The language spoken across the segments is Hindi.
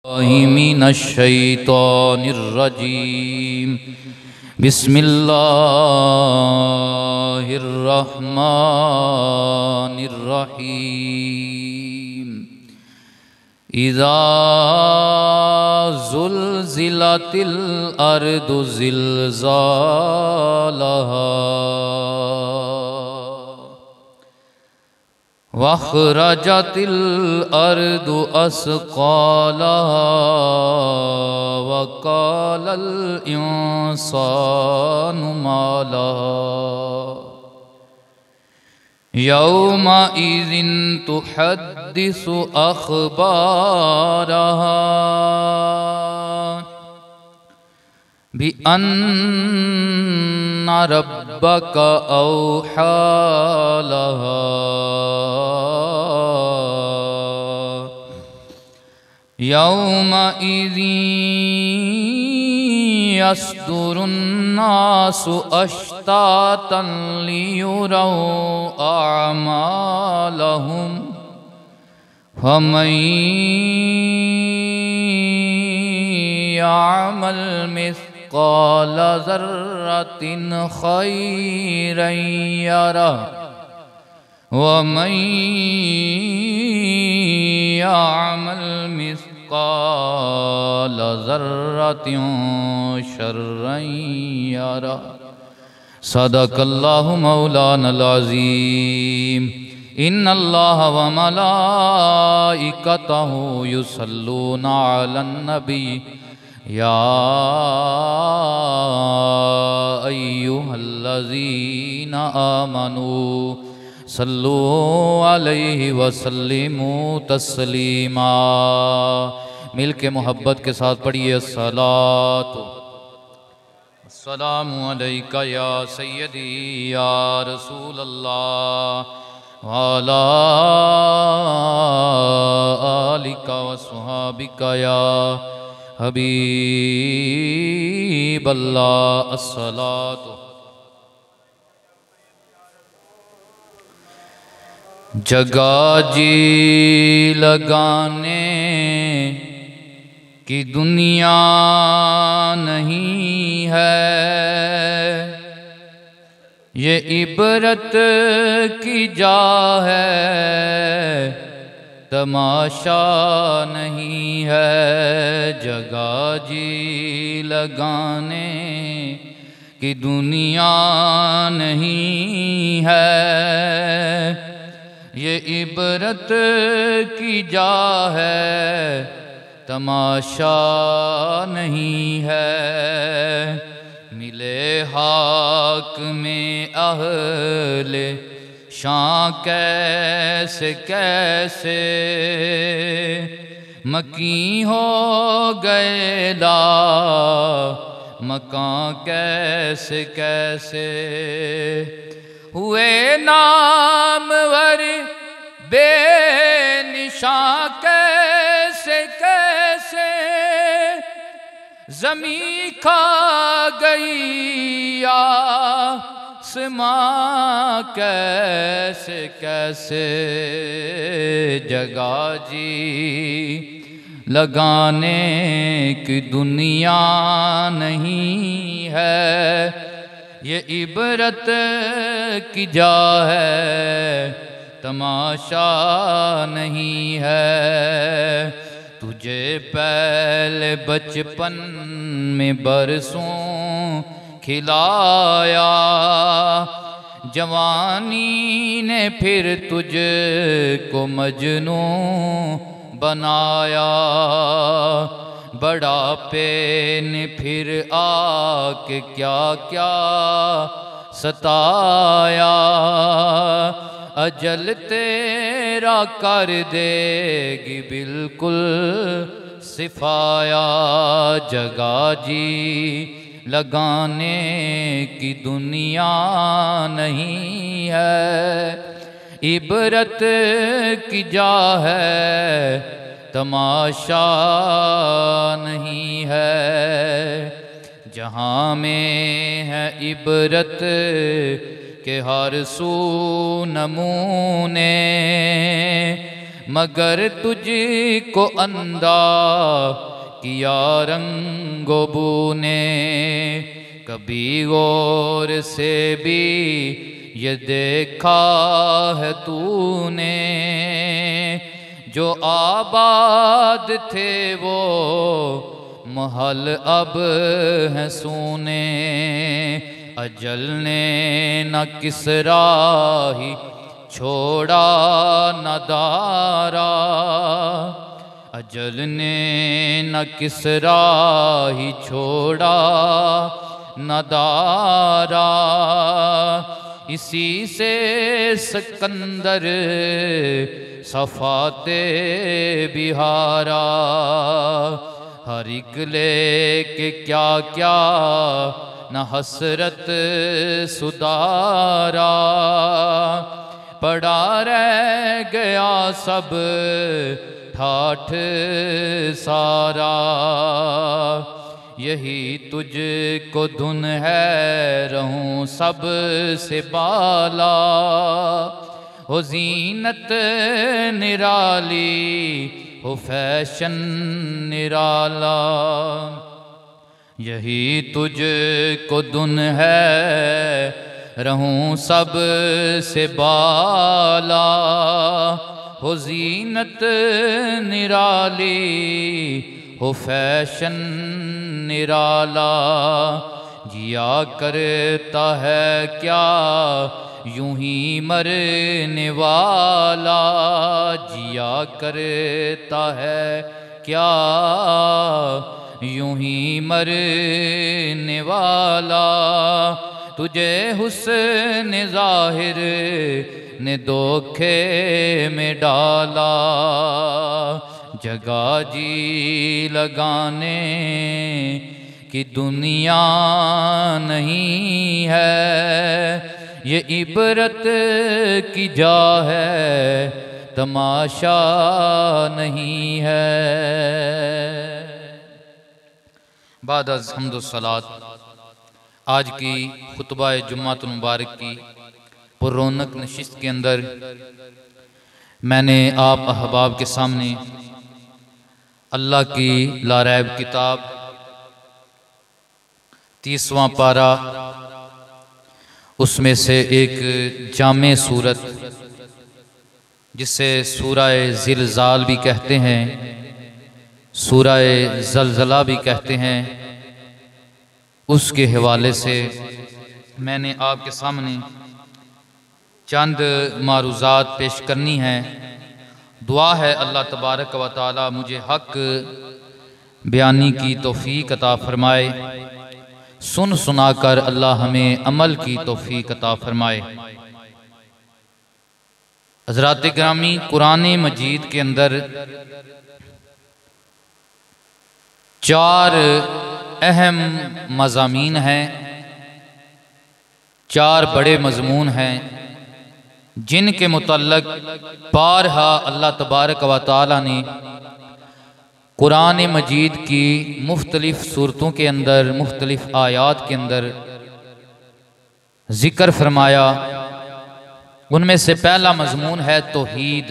मिनश्शैतानिर्रजीम बिस्मिल्लाहिर्रहमानिर्रहीम इज़ा ज़ुल्ज़िलतिल अर्दु ज़िल्ज़ालहा वख़रजतिल अर्दु अस्क़ालहा वक़ालल इंसानु मा लहा यौमइज़िन तुहद्दिसु अख़बारहा बिअन्ना रब्बक औहा लहा यौमइज़िन यस्दुरुन्नासु अश्तातन लियुरौ अअमालहुम फमन यअमल मिस्क़ाल ज़र्रतिन खैरन यरह वमन यअमल मिस्क़ाल ज़र्रतिन शर्रन यरह। सदक़ल्लाहु मौलानल अज़ीम। इन्नल्लाह व मलाइकतहु युसल्लूना अलन नबी या अय्युहल्लज़ीना आमनू सल्लू अलैहि वसल्लिमू तस्लीमा। मिल के मोहब्बत के साथ पढ़िए अस्सलातु अस्सलामु अलैका या सय्यदी या रसूल अल्लाह वाला आलिका व सुहाबिका या हबीब अल्लाह। अस्सलातु जगा जी लगाने की दुनिया नहीं है, ये इबरत की जा है, तमाशा नहीं है। जगा जी लगाने की दुनिया नहीं है, ये इबरत की जा है, तमाशा नहीं है। मिले हाक में अहले शां कैसे कैसे, मकी हो गए ला मकां कैसे कैसे। हुए नामवर बेनिशां कैसे कैसे, ज़मी खा गई आसमां कैसे कैसे। जगा जी लगाने की दुनिया नहीं है, ये इबरत की जा है, तमाशा नहीं है। तुझे पहले बचपन में बरसों खिलाया, जवानी ने फिर तुझको मजनू बनाया। बुढ़ापे ने फिर आके क्या क्या सताया, अजल तेरा कर देगी बिल्कुल सिफाया। जगा जी लगाने की दुनिया नहीं है, इबरत की जा है, तमाशा नहीं है। जहाँ में है इबरत के हर सू नमूने, मगर तुझको अंधा किया रंगो बू ने। कभी गौर से भी ये देखा है तूने, जो आबाद थे वो महल अब हैं सूने। अजल ने न किसरा ही छोड़ा न दारा, अजल ने न किसरा ही छोड़ा न दारा। इसी से सिकंदर सफाते बिहारा। हर एक लेके क्या क्या न हसरत सुधारा। पड़ा रह गया सब ठाठ सारा। यही तुझको धुन है रहूं सब से बाला। हो जीनत निराली हो फैशन निराला। यही तुझको धुन है रहूं सब से बाला। हो जीनत निराली हो फैशन निराला। जिया करता है क्या यूं ही मरने वाला। जिया करता है क्या यूं ही मरने वाला। तुझे हुस्न ज़ाहिर ने धोखे में डाला। जगह जी लगाने की दुनिया नहीं है। ये इबरत की जा है तमाशा नहीं है। बाद अज़ हम्दुस्सलात, आज की खुतबा जुम्मातुल मुबारक की पुररौनक नशिस्त के अंदर मैंने आप अहबाब के सामने अल्लाह की लारैब किताब 30वां पारा, उसमें से एक जामे सूरत जिसे सूरह ज़िलज़ाल भी कहते हैं, सूरह ज़लज़ला भी कहते हैं, उसके हवाले से मैंने आपके सामने चंद मारूज़ात पेश करनी है। दुआ है अल्लाह तबारक व तआला मुझे हक बयानी की तौफीक अता फरमाए। सुन सुनाकर अल्लाह हमें अमल की तौफीक अता फरमाए। हज़रात गिरामी, कुरान मजीद के अंदर 4 अहम मज़ामीन हैं, 4 बड़े मज़मून हैं जिनके मुतल्लक बारहा अल्लाह तबारक व तआला ने कुरान मजीद की मुख्तलिफ सूरतों के अंदर, मुख्तलिफ आयात के अंदर ज़िक्र फरमाया। उनमें से पहला मज़मून है तौहीद,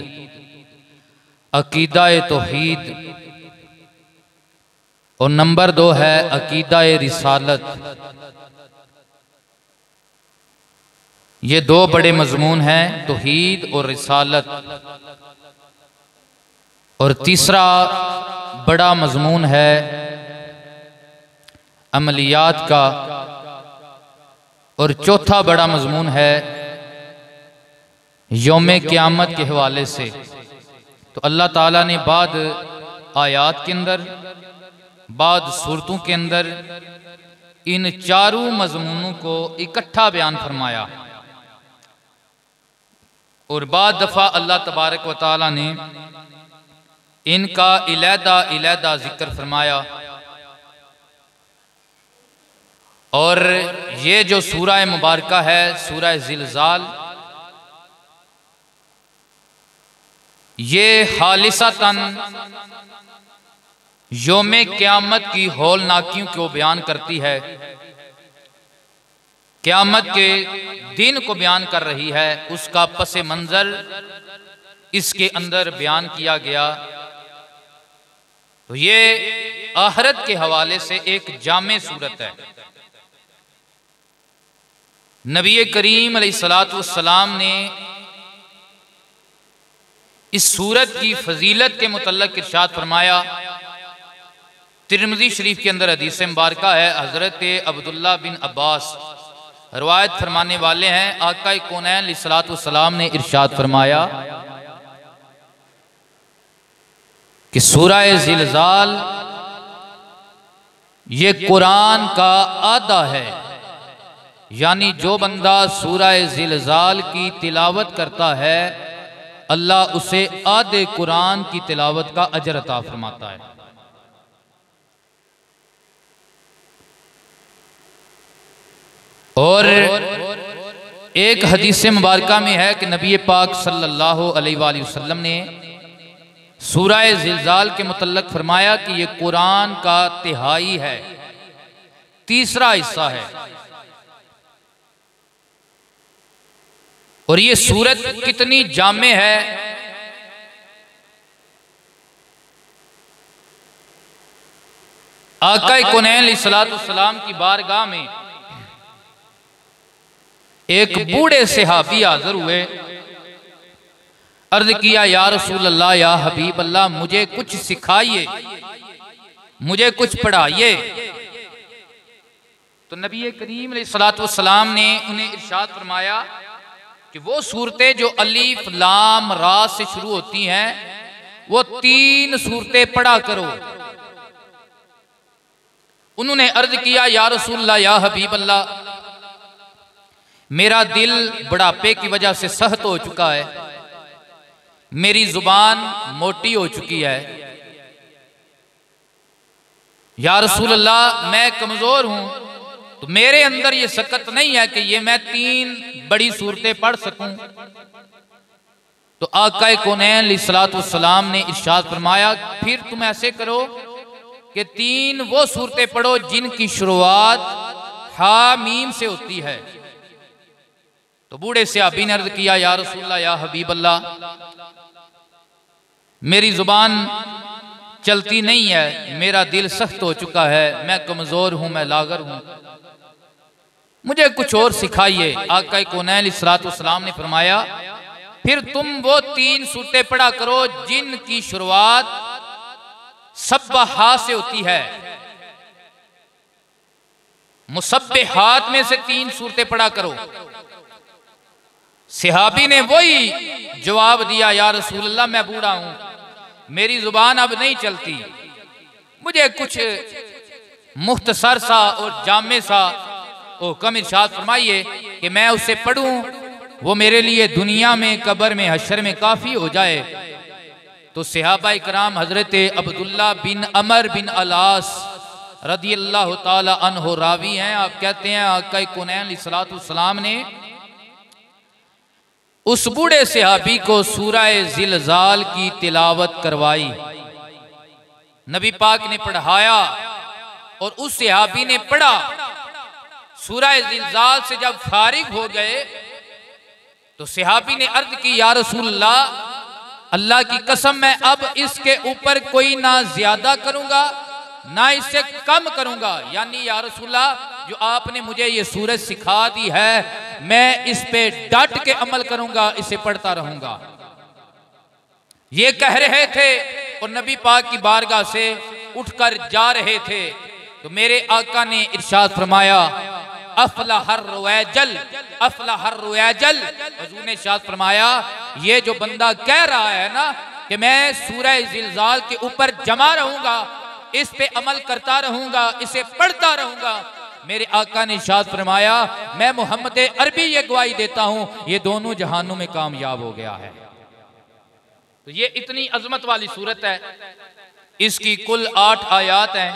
अकीदा तौहीद, और नंबर 2 है अकीदा रिसालत। ये 2 बड़े मज़मून हैं, तौहीद और रिसालत। और तीसरा बड़ा मज़मून है अमलियात का, और चौथा बड़ा मज़मून है यौमे क़यामत के हवाले से। तो अल्लाह ताला ने बाद आयात के अंदर, बाद सूरतों के अंदर इन 4 मज़मूनों को इकट्ठा बयान फरमाया, और बाद दफ़ा अल्लाह तबारक व तआला ने इनका इलैदा जिक्र फरमाया। और ये जो सूरह मुबारका है, सूरह ज़िलज़ाल, ये खालिसतन यौमे क़यामत की हौलनाकियों को बयान करती है, क़यामत के दिन को बयान कर रही है। उसका पस मंज़र इसके अंदर बयान किया गया। तो ये आखिरत के हवाले से एक जामे सूरत है। नबी करीम अलैहिस्सलातु वस्सलाम ने इस सूरत की फजीलत के मुतल्लिक़ इरशाद फरमाया। तिरमिज़ी शरीफ के अंदर हदीस मुबारका है, हज़रत अब्दुल्लाह बिन अब्बास रवायत फरमाने वाले हैं, आका कौनैन अलैहिस्सलातु वस्सलाम ने इरशाद फरमाया कि सूरह ज़िलज़ाल ये कुरान का आधा है, यानी जो बंदा सूरह ज़िलज़ाल की तिलावत करता है अल्लाह उसे आधे कुरान की तिलावत का अजर अता फरमाता है। और एक हदीस मुबारका में है कि नबी पाक सल्लल्लाहु अलैहि वसल्लम ने सूरह ज़िलज़ाल के मुतल्लिक़ फरमाया कि ये कुरान का तिहाई है, तीसरा हिस्सा है। और ये सूरत कितनी जामे है। आका कौनैन अलैहिस्सलातु वस्सलाम की बारगाह में एक बूढ़े सहाबी हाज़िर हुए। अर्ज़ किया, या रसूल अल्लाह, या हबीब अल्लाह, मुझे कुछ सिखाइए, मुझे कुछ पढ़ाइए। तो नबी करीम अलैहिस्सलातु वस्सलाम ने उन्हें इरशाद फरमाया कि वो सूरतें जो अलीफ लाम रा से शुरू होती हैं वो 3 सूरतें पढ़ा करो। उन्होंने अर्ज किया, या रसूलल्लाह, या हबीब अल्लाह, मेरा दिल बुढ़ापे की वजह से सख्त हो चुका है, मेरी जुबान मोटी हो चुकी है, या रसूल अल्लाह मैं कमजोर हूं, तो मेरे अंदर ये सकत नहीं है कि ये मैं 3 बड़ी सूरतें पढ़ सकूं। तो आका कौनैन अलैहिस्सलातु वस्सलाम ने इरशाद फरमाया, फिर तुम ऐसे करो कि 3 वो सूरतें पढ़ो जिनकी शुरुआत हा मीम से होती है। तो बूढ़े सहाबी ने अर्ज किया, या रसूलल्लाह, या हबीब अल्लाह, मेरी जुबान चलती नहीं है, मेरा दिल सख्त हो चुका है, मैं कमजोर हूं, मैं लागर हूं, मुझे कुछ और सिखाइए। आका कौनैन अलैहिस्सलातु वस्सलाम ने फरमाया, फिर तुम वो 3 सूरतें पढ़ा करो जिनकी शुरुआत सब्बहा से होती है। मुसब्बिहात में से 3 सूरतें पढ़ा करो। सहाबी ने वही जवाब दिया, या रसूलल्लाह, मैं बूढ़ा हूं, मेरी जुबान अब नहीं चलती, मुझे कुछ मुख्तसर सा और जामे सा हुक्म इरशाद फरमाइए कि मैं उससे पढ़ूं, वो मेरे लिए दुनिया में, कब्र में, हश्र में काफी हो जाए। तो सहाबा इकराम हजरत अब्दुल्लाह बिन अमर बिन अलास रदियल्लाहु ताला अन्हु रावी हैं। आप कहते हैं आका कौनैन अलैहिस्सलातु वस्सलाम ने उस बूढ़े सहाबी को सूरह ज़िलज़ाल की तिलावत करवाई, नबी पाक ने पढ़ाया और उस सहाबी ने पढ़ा। सूरह ज़िलज़ाल से जब फारिग हो गए तो सहाबी ने अर्ज की, या रसूलल्लाह, अल्लाह की कसम मैं अब इसके ऊपर कोई ना ज्यादा करूंगा ना इससे कम करूंगा, यानी या रसूलल्लाह, जो आपने मुझे ये सूरत सिखा दी है मैं इस पे डट के अमल करूंगा, इसे पढ़ता रहूंगा। ये कह रहे थे और नबी पाक की बारगाह से उठकर जा रहे थे तो मेरे आका ने इरशाद फरमाया, अफलाहर रुवैजल, अफलाहर रुवैजल। हुजूर ने इरशाद फरमाया, ये जो बंदा कह रहा है ना कि मैं सूरह ज़िलज़ाल के ऊपर जमा रहूंगा, इस पे अमल करता रहूंगा, इसे पढ़ता रहूंगा, मेरे आका ने इरशाद फरमाया, मैं मोहम्मद अरबी ये गवाही देता हूं, ये दोनों जहानों में कामयाब हो गया है। तो ये इतनी अजमत वाली सूरत है। इसकी कुल 8 आयात हैं,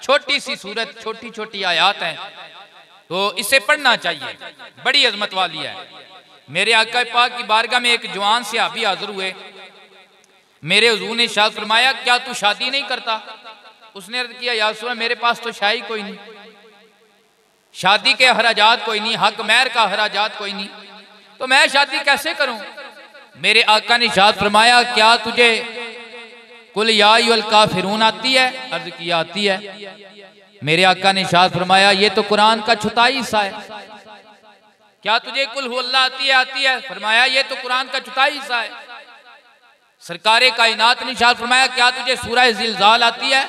छोटी सी सूरत, छोटी छोटी आयात हैं, तो इसे पढ़ना चाहिए, बड़ी अजमत वाली है। मेरे आका पाक की बारगाह में एक जवान सहाबी हाजिर हुए। मेरे हुजूर ने इरशाद फरमाया, क्या तू शादी नहीं करता? उसने अर्ज किया, या रसूल अल्लाह, मेरे पास तो शाही कोई नहीं, शादी के हराजात कोई नहीं, हक महर का हराजात कोई नहीं, तो मैं शादी कैसे करूं? मेरे आका ने इरशाद फरमाया क्या तुझे कुल या अय्युहल काफिरून आती है? अर्ज किया आती है। मेरे आका ने इरशाद फरमाया ये तो कुरान का छुताई हिस्सा है। क्या तुझे कुल हु अल्लाह आती है? आती है। फरमाया ये तो कुरान का छुताई हिस्सा है। सरकारे कायनात ने इरशाद फरमाया क्या तुझे सूरह ज़िलज़ाल आती है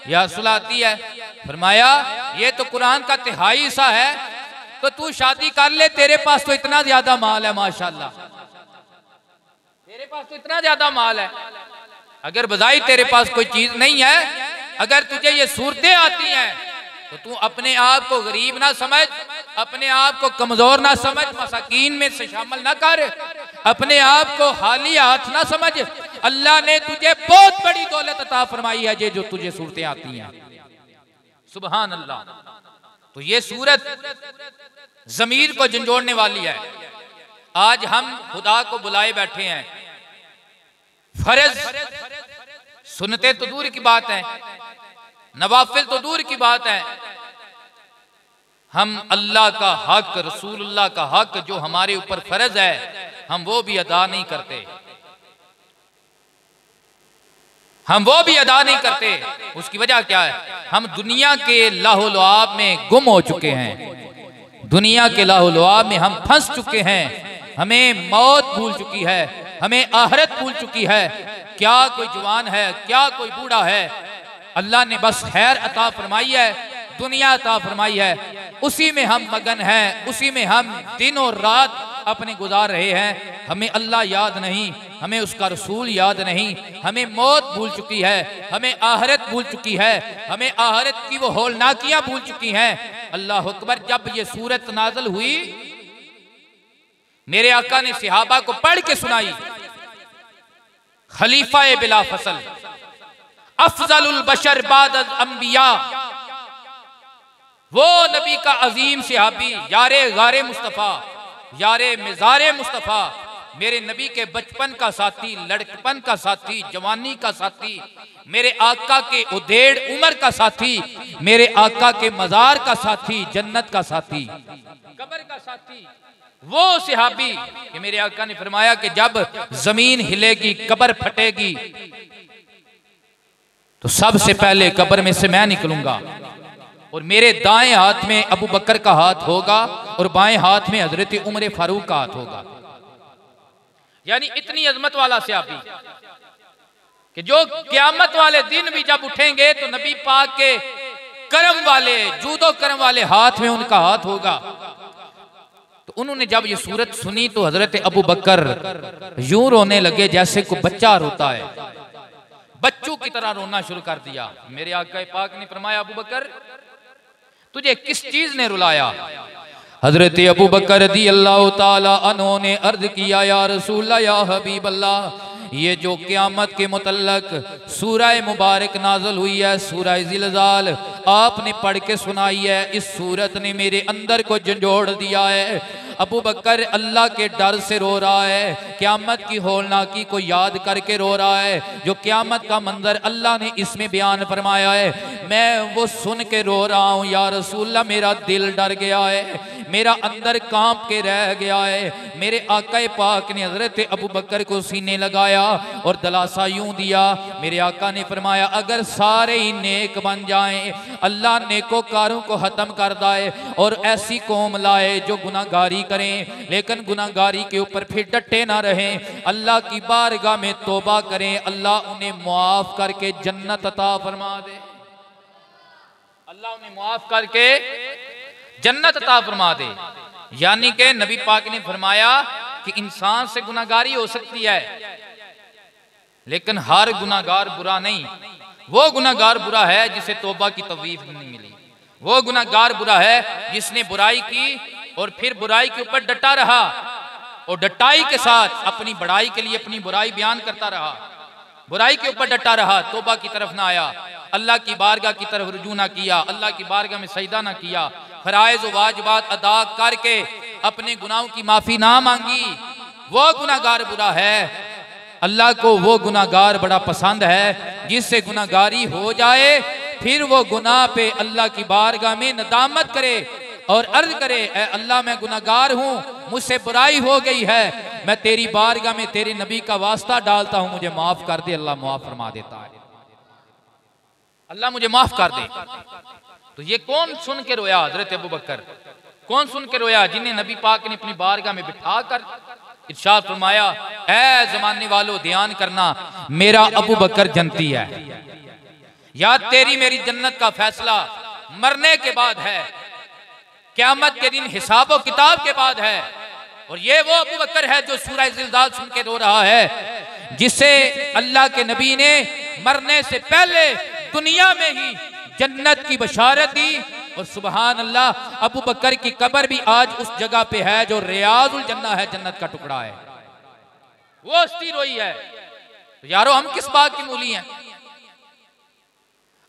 या सुला आती है? फरमाया ये तो कुरान का तिहाई हिस्सा है। तो तू शादी कर ले, तेरे पास तो इतना ज्यादा माल है, माशाल्लाह, तेरे पास तो इतना ज्यादा माल है। अगर बजाई तेरे पास कोई चीज नहीं है, अगर तुझे ये सूरतें आती हैं तो तू अपने आप को गरीब ना समझ, अपने आप को कमजोर ना समझ, मसाकीन में से शामिल ना कर, अपने आप को खाली हाथ ना समझ। अल्लाह ने तुझे बहुत बड़ी दौलत अता फरमाई है, ये जो तुझे सूरतें आती हैं। सुभान अल्लाह। तो ये सूरत जमीर को झंझोड़ने वाली है। आज हम खुदा को बुलाए बैठे हैं, फर्ज सुनते तो दूर की बात है, नवाफिल तो दूर की बात है, हम अल्लाह का हक, रसूलुल्लाह का हक जो हमारे ऊपर फर्ज है, हम वो भी अदा नहीं करते, हम वो भी अदा नहीं करते। उसकी वजह क्या है? हम दुनिया के लाहौल-लुआब में गुम हो चुके हैं, दुनिया के लाहौल-लुआब में हम फंस चुके हैं, हमें मौत भूल चुकी है, हमें आखिरत भूल चुकी है। क्या कोई जवान है, क्या कोई बूढ़ा है, अल्लाह ने बस खैर अता फरमाई है, दुनिया अता फरमाई है, उसी में हम मगन हैं, उसी में हम दिन और रात अपने गुजार रहे हैं। हमें अल्लाह याद नहीं, हमें उसका रसूल याद नहीं, हमें मौत भूल चुकी है, हमें आखिरत भूल चुकी है, हमें आखिरत की वो हौलनाकियां भूल चुकी हैं। अल्लाह अकबर। जब ये सूरत नाज़िल हुई, मेरे आका ने सहाबा को पढ़ के सुनाई, खलीफा ए बिला फसल, अफजलुल बशर बादल अंबिया, वो नबी का अजीम सहाबी, यारे गारे मुस्तफ़ा, यारे मिज़ारे मुस्तफ़ा, मेरे नबी के बचपन का साथी, लड़कपन का साथी, जवानी का साथी, मेरे आका के उदेड़ उम्र का साथी, मेरे आका के मजार का साथी, जन्नत का साथी, कब्र का साथी, वो सहाबी कि मेरे आका ने फरमाया कि जब जमीन हिलेगी, कब्र फटेगी, तो सबसे पहले कब्र में से मैं निकलूंगा और मेरे दाएं हाथ में अबू बकर का हाथ होगा और बाएं हाथ में हजरत उमर फारूक का हाथ होगा। यानी इतनी अजमत वाला सहाबी कि जो क़यामत वाले दिन भी जब उठेंगे तो नबी पाक के करम वाले, जूदो करम वाले हाथ में उनका हाथ होगा। तो उन्होंने जब ये सूरत सुनी तो हजरत अबू बकर यूं रोने लगे जैसे कोई बच्चा रोता है, बच्चों की तरह रोना शुरू कर दिया। मेरे आका पाक ने फरमाया, अबू बकर तुझे किस चीज ने रुलाया? हजरत अबू बकर रज़ी अल्लाह ताला अन्हु ने अर्ज किया, या रसूल या हबीब अल्लाह, ये जो क़यामत के मुतल्लक सूरह मुबारक नाज़िल हुई है, सूरह ज़िलज़ाल, आपने पढ़ के सुनाई है, इस सूरत ने मेरे अंदर को झंझोड़ दिया है। अबू बकर अल्लाह के डर से रो रहा है, क़यामत की हौलनाकी को याद करके रो रहा है, जो क़यामत का मंजर अल्लाह ने इसमें बयान फरमाया है, मैं वो सुन के रो रहा हूँ। या रसूलल्लाह, मेरा दिल डर गया है, मेरा अंदर कांप के रह गया है। मेरे आका पाक ने हजरत अबू बकर को सीने लगाया और दलासा यूं दिया। मेरे आका ने फरमाया, अगर सारे ही नेक बन जाएं, अल्लाह नेकोकारों को खत्म कर दाए और ऐसी कौम लाए जो गुनाहगारी करें, लेकिन गुनाहगारी के ऊपर फिर डटे ना रहें, अल्लाह की बारगाह में तौबा करें, अल्लाह उन्हें मुआफ करके जन्नत अता फरमा दे, अल्लाह उन्हें मुआफ करके जन्नत अता फरमा दे। यानी कि नबी पाक ने फरमाया कि इंसान से गुनाहगारी हो सकती है, लेकिन हर गुनाहगार बुरा नहीं। वो गुनाहगार बुरा है जिसे तौबा की तौफीक नहीं मिली, वो गुनाहगार बुरा है जिसने बुराई की और फिर बुराई के ऊपर डटा रहा और डटाई के साथ अपनी बड़ाई के लिए अपनी बुराई बयान करता रहा, बुराई के ऊपर डटा रहा, तौबा की तरफ ना आया, अल्लाह की बारगाह की तरफ रुजू ना किया, अल्लाह की बारगाह में सजदा ना किया, फराइज व वाजिबात अदा करके अपने गुनाहों की माफी ना मांगी, वो गुनाहगार बुरा है। अल्लाह को वो गुनाहगार बड़ा पसंद है जिससे गुनाहगारी हो जाए, फिर वो गुनाह पे अल्लाह की बारगाह में नदामत करे, और अर्ज करे, ऐ अल्लाह मैं गुनाहगार हूँ, मुझसे बुराई हो गई है, मैं तेरी बारगाह में तेरे नबी का वास्ता डालता हूँ, मुझे माफ कर दे। अल्लाह माफ फरमा देता है, अल्लाह मुझे माफ कर दे। तो ये कौन सुन के रोया? हजरत अबू बकर। कौन सुन के रोया? जिन्हें नबी पाक ने अपनी बारगाह में बिठा कर इरशाद फरमाया, ऐ जमाने वालों ध्यान करना, मेरा अबू बकर जन्नती है, या तेरी मेरी जन्नत का फैसला मरने के बाद है, क़यामत के दिन हिसाब और किताब के बाद है। और ये वो अबू बकर है जो सूरह ज़िलज़ाल सुन के रो रहा है, जिसे अल्लाह के नबी ने मरने से पहले दुनिया में ही जन्नत की बशारत दी। और सुबहान अल्लाह, अबू बकर की कब्र भी आज उस जगह पे है जो रियाजुल जन्ना है, जन्नत का टुकड़ा है, वो हस्ती रोई है। तो यारो हम किस बात की मूली हैं?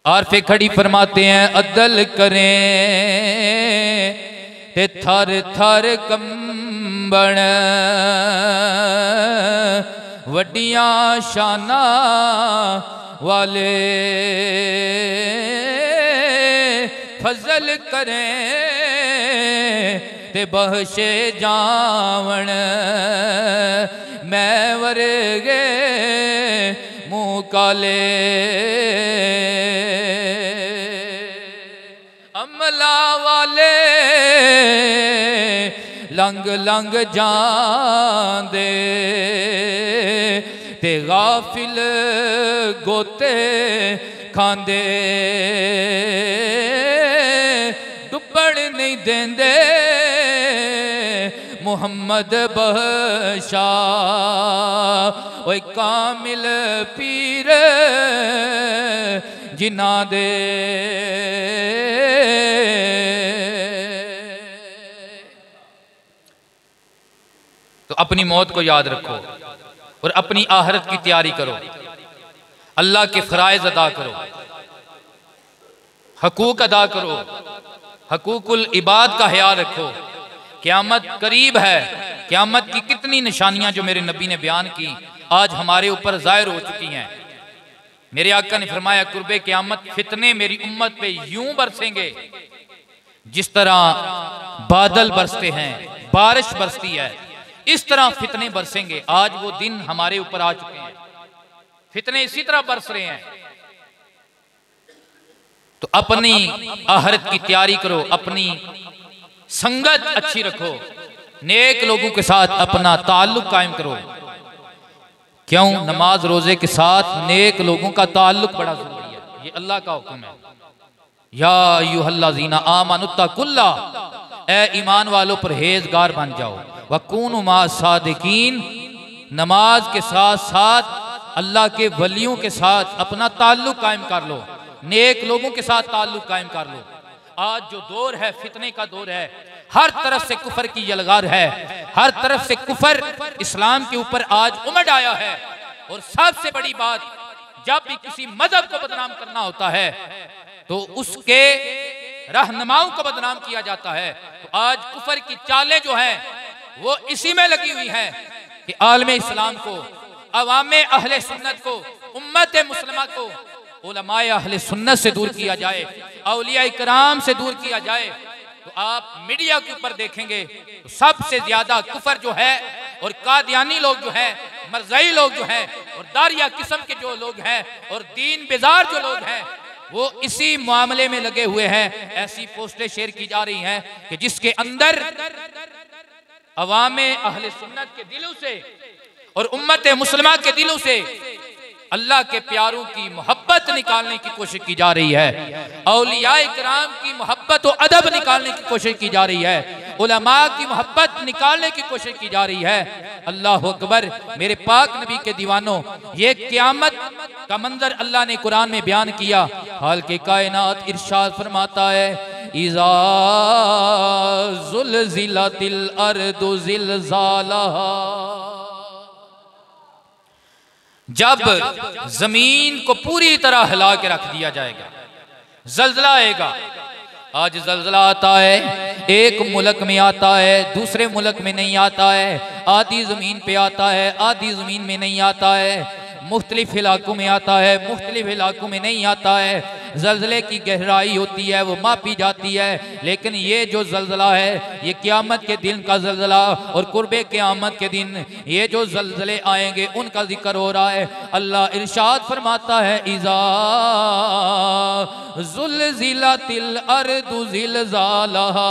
आरफे खड़ी फरमाते हैं, अदल करें ते थर थर कंबण, वड्डियां शाना वाले फजल करें ते बख्शे जावण, मैं वरगे मुँह काले अमला वाले लंग लंग जांदे ते गाफिल गोते खांदे, डुबण नहीं देंदे मुहम्मद बख्शा, ओए कामिल पीर जिन्ना दे। तो अपनी मौत को याद रखो और अपनी आखिरत की तैयारी करो, अल्लाह के फराइज अदा करो, हकूक अदा करो, हकूकुल इबाद का ख्याल रखो। क़यामत करीब है, क़यामत की कितनी निशानियां जो मेरे नबी ने बयान की आज हमारे ऊपर जाहिर हो चुकी हैं। मेरे आका ने फरमाया, कुर्बे क़यामत फितने मेरी उम्मत पे यूं बरसेंगे जिस तरह बादल बरसते हैं, बारिश बरसती है, इस तरह फितने बरसेंगे। आज वो दिन हमारे ऊपर आ चुके हैं, फितने इसी तरह बरस रहे हैं। तो अपनी आखिरत की तैयारी करो, अपनी संगत अच्छी रखो, नेक लोगों के साथ अपना ताल्लुक कायम करो। क्यों? नमाज रोजे के साथ नेक लोगों का ताल्लुक बड़ा जरूरी है, ये अल्लाह का हुक्म है। या अय्युहल्लज़ीना आमनुत्तकुल्ला, ए ईमान वालों परहेजगार बन जाओ, वकूनु मा सादिकीन, नमाज के साथ साथ अल्लाह के वलियों के साथ अपना ताल्लुक कायम कर लो, नेक लोगों के साथ ताल्लुक कायम कर लो। आज जो दौर है फितने का दौर है, हर तरफ से कुफर की यलगार है, हर तरफ से कुफर इस्लाम के ऊपर आज उमड़ आया है। और सबसे बड़ी बात, जब भी किसी मजहब को बदनाम करना होता है तो उसके रहनुमाओं को बदनाम किया जाता है। तो आज कुफर की चालें जो है वो इसी में लगी हुई है कि आलमे इस्लाम को, अवामे अहले सुन्नत को, उम्मत मुस्लिमा को उलमाए अहले सुन्नत से दूर किया जाए, औलिया इकराम से दूर किया जाए। तो आप मीडिया के ऊपर देखेंगे तो सबसे ज्यादा कुफर जो है और कादियानी लोग जो है, मरज़ई लोग जो है और दारिया किस्म के जो लोग हैं और दीन बेजार जो लोग हैं, वो इसी मामले में लगे हुए हैं। ऐसी पोस्टें शेयर की जा रही हैं कि जिसके अंदर अवामे अहले सुन्नत के दिलों से और उम्मत मुस्लिमा के दिलों से अल्लाह के प्यारों की मोहब्बत निकालने की कोशिश की जा रही है, औलिया इकराम की मोहब्बत और अदब निकालने की कोशिश की जा रही है, उलमा की मोहब्बत निकालने की कोशिश की जा रही है। अल्लाह अकबर। मेरे पाक नबी के दीवानों, ये क़यामत का मंजर अल्लाह ने कुरान में बयान किया। हाल के कायनात इरशाद फरमाता है, इज़ा ज़ुलज़िलतिल अर्दु ज़िलज़ालहा, जब जमीन को पूरी तरह हिला के रख दिया जाएगा, जल्जला आएगा। आज जल्जला आता है, एक मुल्क में आता है, दूसरे मुल्क में नहीं आता है, आधी जमीन पे आता है, आधी जमीन में नहीं आता है, मुख्तलिफ इलाकों में आता है, मुख्तलिफ इलाकों में नहीं आता है। जल्जले की गहराई होती है वो मापी जाती है, लेकिन ये जो जल्जला है ये क़यामत के दिन का जल्जला और कुर्बे क़यामत के दिन ये जो जल्जले आएंगे उनका जिक्र हो रहा है। अल्लाह इरशाद फरमाता है इज़ा ज़ुलज़िलतिल अर्दु ज़िलज़ालहा,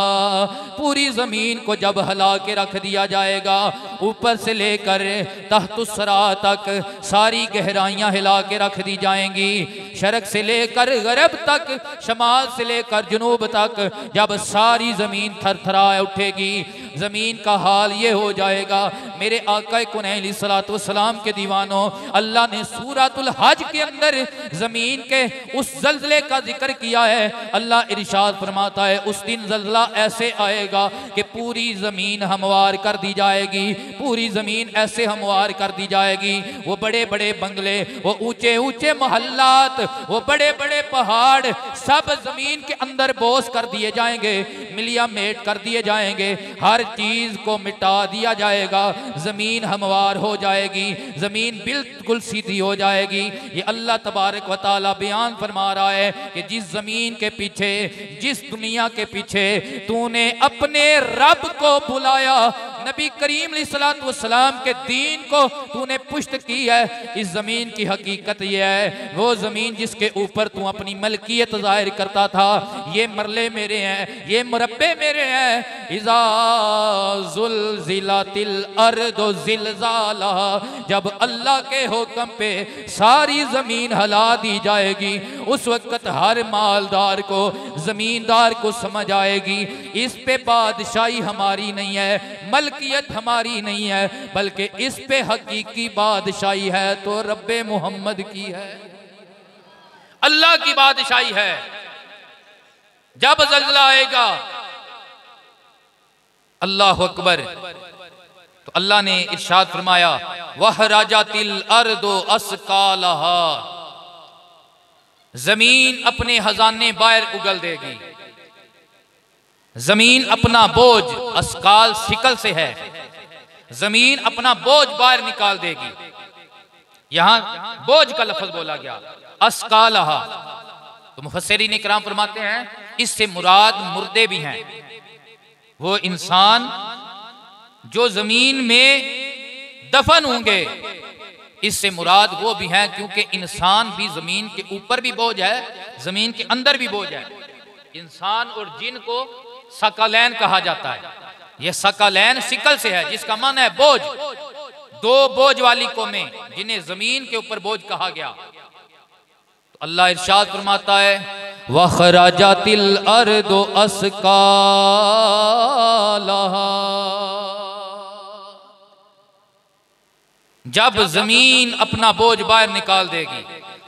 पूरी ज़मीन को जब हिला के रख दिया जाएगा, ऊपर से लेकर तहतुस्सरा तक सारी गहराइयाँ हिला के रख दी जाएंगी, शरक से लेकर गरब तक, शमाल से लेकर जुनूब तक, जब सारी ज़मीन थरथरा उठेगी, ज़मीन का हाल ये हो जाएगा। मेरे आका कुनैन अलैहिस्सलातु वस्सलाम के दीवानों, अल्लाह ने सूरतुल हज के अंदर ज़मीन के उस ज़ल्ज़ले का जिक्र किया है। अल्लाह इरशाद फरमाता है उस दिन ज़ल्ज़ला ऐसे आएगा कि पूरी ज़मीन हमवार कर दी जाएगी, पूरी ज़मीन ऐसे हमवार कर दी जाएगी। वो बड़े बड़े बंगले, वो ऊंचे ऊंचे मोहल्लात, वो बड़े बड़े पहाड़ सब ज़मीन के अंदर बोस कर दिए जाएंगे, मिलिया मेट कर दिए जाएंगे, हर चीज़ को मिटा दिया जाएगा, ज़मीन हमवार हो जाएगी, ज़मीन बिल्कुल सीधी हो जाएगी। ये अल्लाह तबारक व तआला बयान फरमा रहा है कि जिस ज़मीन के पीछे, जिस दुनिया के पीछे तूने अपने रब को बुलाया, नबी करीम अलैहिस्सलातु वस्सलाम के दीन को तूने पुष्ट की है, इस ज़मीन की हकीकत यह है वो ज़मीन जिसके ऊपर तू अपनी मलकियत जाहिर करता था, ये मरले मेरे हैं, ये मुरब्बे मेरे हैं। इज़ा ज़ुलज़िलतिल अर्दु ज़िलज़ालहा, जब अल्लाह के हुक्म पे सारी ज़मीन हिला दी जाएगी, उस वक़्त हर मालदार को, ज़मींदार को समझ आएगी इस पे बादशाही हमारी नहीं है, मलकियत हमारी नहीं है, बल्कि इस पे हकीकी बादशाही है तो रब्बे मोहम्मद की है, अल्लाह की बादशाही है। जब ज़ल्ज़ला आएगा, अल्लाह अकबर, तो अल्लाह ने इरशाद फरमाया वहराजातिल अर्दु अस्कालहा, जमीन अपने खजाने बाहर उगल देगी, जमीन अपना बोझ, अस्काल शिकल से है, जमीन अपना बोझ बाहर निकाल देगी। यहां बोझ का लफ्ज बोला गया अस्कालहा, तो मुफस्सिरीन इकराम फरमाते हैं इससे मुराद मुर्दे भी हैं, वो इंसान जो जमीन में दफन होंगे, इससे मुराद वो भी हैं, क्योंकि इंसान भी जमीन के ऊपर भी बोझ है, जमीन के अंदर भी बोझ है। इंसान और जिन को सकलैन कहा जाता है, यह सकलैन शिकल से है, जिसका मन है बोझ, दो बोझ वाली कौमें जिन्हें जमीन के ऊपर बोझ कहा गया। तो अल्लाह इरशाद फरमाता है वखराजातिल अर्दु अस्कालहा, जब जमीन अपना बोझ बाहर निकाल देगी।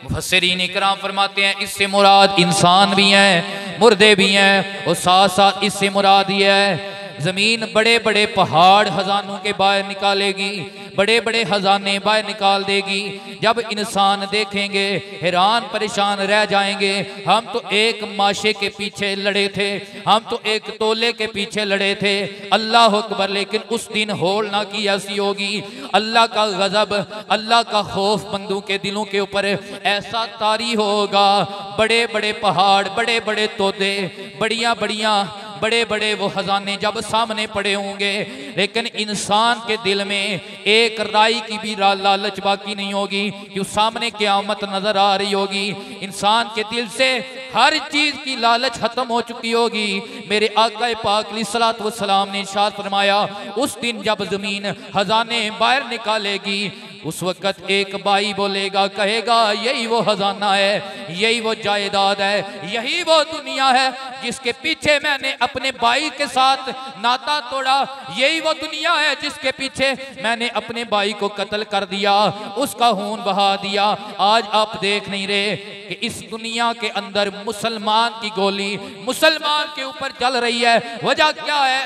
मुफस्सिरीन इकराम फरमाते हैं इससे मुराद इंसान भी हैं, मुर्दे भी हैं, और साथ साथ इससे मुराद ये है जमीन बड़े बड़े पहाड़ खजानों के बाहर निकालेगी, बड़े बड़े खजाने बाहर निकाल देगी। जब इंसान देखेंगे हैरान परेशान रह जाएंगे, हम तो एक माशे के पीछे लड़े थे, हम तो एक तोले के पीछे लड़े थे, अल्लाह अकबर। लेकिन उस दिन होल ना की ऐसी होगी, अल्लाह का गजब, अल्लाह का खौफ बंदों के दिलों के ऊपर ऐसा तारी होगा। बड़े बड़े पहाड़, बड़े बड़े तोते, बढ़िया बढ़िया बड़े बड़े वो खजाने जब सामने पड़े होंगे, लेकिन इंसान के दिल में एक राई की भी लालच बाकी नहीं होगी, क्यों सामने क़यामत नजर आ रही होगी। इंसान के दिल से हर चीज की लालच खत्म हो चुकी होगी। मेरे आका पाक अलैहिस्सलातु वस्सलाम ने इरशाद फरमाया उस दिन जब जमीन खजाने बाहर निकालेगी, उस वक़्त एक भाई बोलेगा, कहेगा यही वो खजाना है, यही वो जायदाद है, यही वो दुनिया है जिसके पीछे मैंने अपने भाई के साथ नाता तोड़ा, यही वो दुनिया है जिसके पीछे मैंने अपने भाई को कत्ल कर दिया, उसका खून बहा दिया। आज आप देख नहीं रहे कि इस दुनिया के अंदर मुसलमान की गोली मुसलमान के ऊपर चल रही है। वजह क्या है?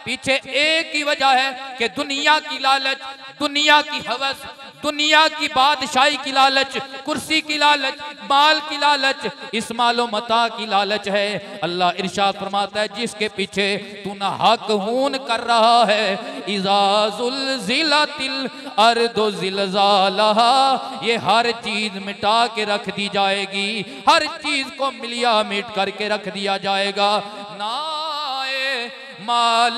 पीछे एक ही वजह है कि दुनिया की लालच, दुनिया की हवस, दुनिया की बादशाही की लालच, कुर्सी की लालच, माल की लालच, इस मालो मता की लालच है। अल्लाह इरशाद फरमाता है जिसके पीछे तू ना हक हून कर रहा है, इज़ा ज़ुल्ज़िलतिल अर्दु ज़िलज़ालहा, ये हर चीज मिटा के रख दी जाएगी, हर चीज को मिलिया मिट करके रख दिया जाएगा। नाए माल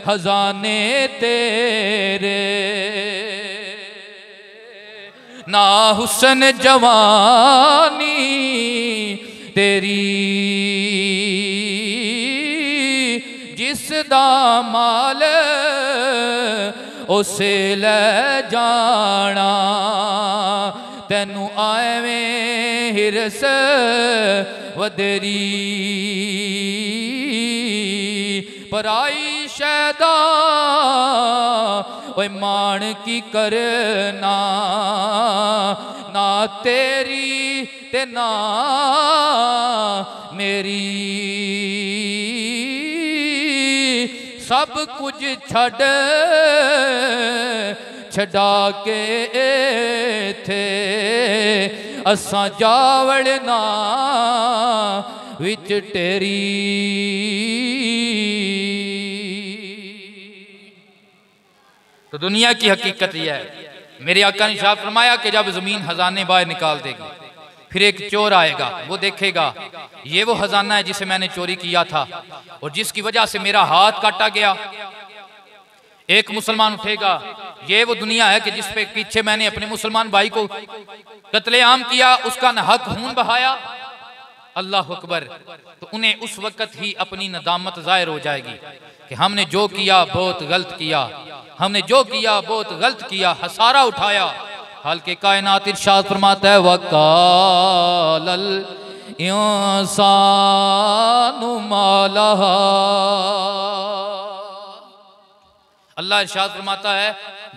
खजाने तेरे, ना हुस्न जवानी तेरी, जिस दा माल उसे ले जाना, तेनू आएवें हिरस वदेरी, पराई शैदा ओए मान की करना, ना तेरी ते ना मेरी, सब कुछ छड़ छड़ा के थे असा जावड़ना विच तेरी। तो दुनिया की हकीकत यह है, मेरे आका ने इरशाद फरमाया कि जब जमीन खजाने बाहर निकाल देगी, फिर एक चोर आएगा, वो देखेगा ये वो खजाना है जिसे मैंने चोरी किया था और जिसकी वजह से मेरा हाथ काटा गया। एक मुसलमान उठेगा, ये वो दुनिया है कि जिस पे पीछे मैंने अपने मुसलमान भाई को कत्लेआम किया, उसका न हक खून बहाया। अल्लाह अकबर। तो उन्हें उस वक्त ही अपनी नदामत जाहिर हो जाएगी कि हमने जो किया बहुत गलत किया, हमने जो किया बहुत गलत किया, हसारा उठाया। हाल के कायनात इरशाद फरमाता है वकालल इंसानु मालहा। अल्लाह इरशाद फरमाता है